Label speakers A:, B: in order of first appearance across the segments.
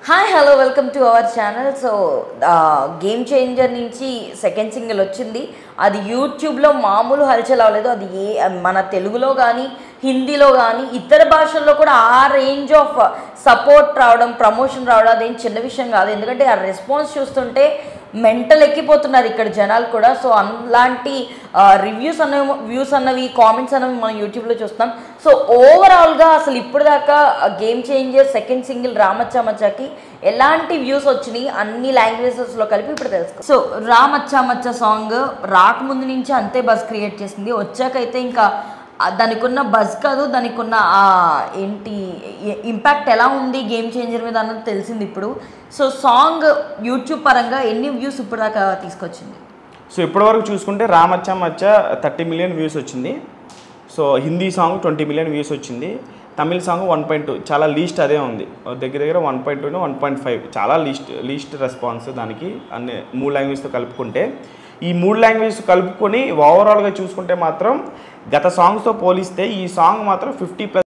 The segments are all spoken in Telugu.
A: Hi hello welcome to our channel. So game changer నుంచి సెకండ్ సింగిల్ వచ్చింది. అది యూట్యూబ్లో మామూలు హల్చల్ అవ్వలేదు. అది మన తెలుగులో కానీ హిందీలో కానీ ఇతర భాషల్లో కూడా ఆ రేంజ్ ఆఫ్ సపోర్ట్ రావడం, ప్రమోషన్ రావడం అదేం చిన్న విషయం కాదు. ఎందుకంటే ఆ రెస్పాన్స్ చూస్తుంటే మెంటల్ ఎక్కిపోతున్నారు ఇక్కడ జనాలు కూడా. సో అలాంటి వ్యూస్ అన్నవి కామెంట్స్ అన్నవి మనం యూట్యూబ్లో చూస్తాం. సో ఓవరాల్గా అసలు ఇప్పుడు దాకా గేమ్ చేంజర్ సెకండ్ సింగిల్ రామచ్చా మచ్చాకి ఎలాంటి వ్యూస్ వచ్చినాయి అన్ని లాంగ్వేజెస్లో కలిపి ఇప్పుడు తెలుసుకో. సో రామచ్చా మచ్చా సాంగ్ రాకముందు నుంచి అంతే బజ్ క్రియేట్ చేసింది. వచ్చాకైతే ఇంకా దానికి ఉన్న బజ్ కాదు, దానికి ఉన్న ఏంటి ఇంపాక్ట్ ఎలా ఉంది గేమ్ చేంజర్ మీద అన్నది తెలిసింది ఇప్పుడు. సో సాంగ్ యూట్యూబ్ పరంగా ఎన్ని వ్యూస్ ఇప్పుడు దాకా తీసుకొచ్చింది?
B: సో ఇప్పటివరకు చూసుకుంటే రామచ్చా మచ్చా 30 మిలియన్ వ్యూస్ వచ్చింది. So Hindi song 20 million views వచ్చింది. తమిళ సాంగ్ 1.2 చాలా లీస్ట్ అదే ఉంది, దగ్గర 1.2 1.5 చాలా లీస్ట్ రెస్పాన్స్ దానికి అన్ని 3 లాంగ్వేజ్తో కలుపుకుంటే. ఈ 3 లాంగ్వేజ్ కలుపుకొని ఓవరాల్గా చూసుకుంటే మాత్రం గత సాంగ్స్తో పోలిస్తే ఈ సాంగ్ మాత్రం 50+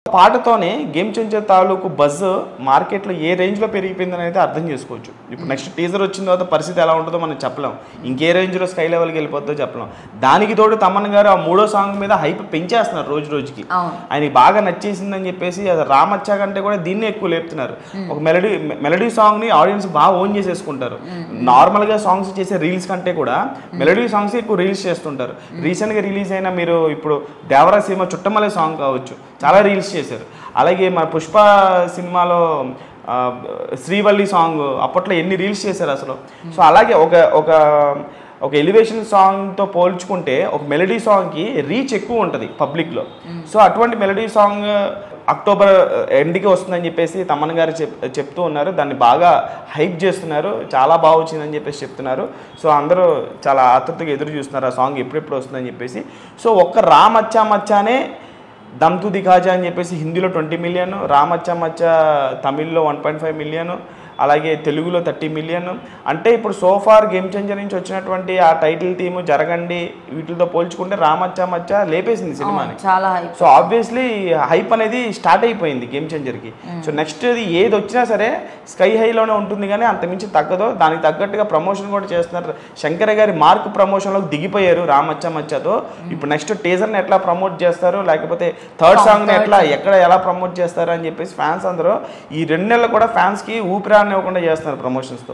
B: పాటతోనే గేమ్ చేంజర్ తాలూకు బజ్ మార్కెట్లో ఏ రేంజ్లో పెరిగిపోయిందని అయితే అర్థం చేసుకోవచ్చు. ఇప్పుడు నెక్స్ట్ టీజర్ వచ్చిన తర్వాత పరిస్థితి ఎలా ఉంటుందో మనం చెప్పలేం, ఇంకే రేంజ్లో స్కై లెవెల్కి వెళ్ళిపోతుందో చెప్పలేం. దానికి తోడు తమన్ గారు ఆ 3వ సాంగ్ మీద హైప్ పెంచేస్తున్నారు రోజుకి. ఆయనకి బాగా నచ్చేసిందని చెప్పేసి అది రామచ్చా కంటే కూడా దీన్ని ఎక్కువ లేపుతున్నారు. ఒక మెలడీ సాంగ్ని ఆడియన్స్ బాగా ఓన్ చేసేసుకుంటారు. నార్మల్గా సాంగ్స్ చేసే రీల్స్ కంటే కూడా మెలడీ సాంగ్స్ ఎక్కువ రీల్స్ చేస్తుంటారు. రీసెంట్గా రిలీజ్ అయిన మీరు ఇప్పుడు దేవరా సినిమా చుట్టమలే సాంగ్ కావచ్చు, చాలా రీల్స్ చేశారు. అలాగే మన పుష్ప సినిమాలో శ్రీవల్లి సాంగ్ అప్పట్లో ఎన్ని రీల్స్ చేశారు అసలు. సో అలాగే ఒక ఎలివేషన్ సాంగ్తో పోల్చుకుంటే ఒక మెలడీ సాంగ్కి రీచ్ ఎక్కువ ఉంటుంది పబ్లిక్లో. సో అటువంటి మెలడీ సాంగ్ అక్టోబర్ ఎండ్కి వస్తుందని చెప్పేసి తమన్ గారు చెప్తూ ఉన్నారు. దాన్ని బాగా హైప్ చేస్తున్నారు, చాలా బాగా వచ్చిందని చెప్పేసి చెప్తున్నారు. సో అందరూ చాలా ఆతృతగా ఎదురు చూస్తున్నారు ఆ సాంగ్ ఎప్పుడెప్పుడు వస్తుందని చెప్పేసి. సో ఒక్క రామచ్చా మచ్చానే దమ్ తు దిఖాజా అని చెప్పేసి హిందీలో 20 మిలియన్, రామచ్చా మచ్చా తమిళ్లో 1.5 మిలియన్, అలాగే తెలుగులో 30 మిలియన్. అంటే ఇప్పుడు సోఫార్ గేమ్ చేంజర్ నుంచి వచ్చినటువంటి ఆ టైటిల్ థీమ్ జరగండి వీటితో పోల్చుకుంటే రామచ్చా మచ్చా లేపేసింది సినిమాని. సో ఆబ్వియస్లీ హైప్ అనేది స్టార్ట్ అయిపోయింది గేమ్ చేంజర్కి. సో నెక్స్ట్ ఏది వచ్చినా సరే స్కై హైలోనే ఉంటుంది కానీ అంతమించి తగ్గదు. దానికి తగ్గట్టుగా ప్రమోషన్ కూడా చేస్తున్నారు. శంకర్ గారి మార్క్ ప్రమోషన్లోకి దిగిపోయారు రామచ్చా మచ్చాతో. ఇప్పుడు నెక్స్ట్ టీజర్ని ఎట్లా ప్రమోట్ చేస్తారు, లేకపోతే థర్డ్ సాంగ్ని ఎలా ప్రమోట్ చేస్తారు అని చెప్పేసి ఫ్యాన్స్ అందరూ ఈ 2 నెలలు కూడా ఫ్యాన్స్కి ఊపిరాన్ని ఇవ్వకుండా చేస్తున్నారు ప్రమోషన్స్తో.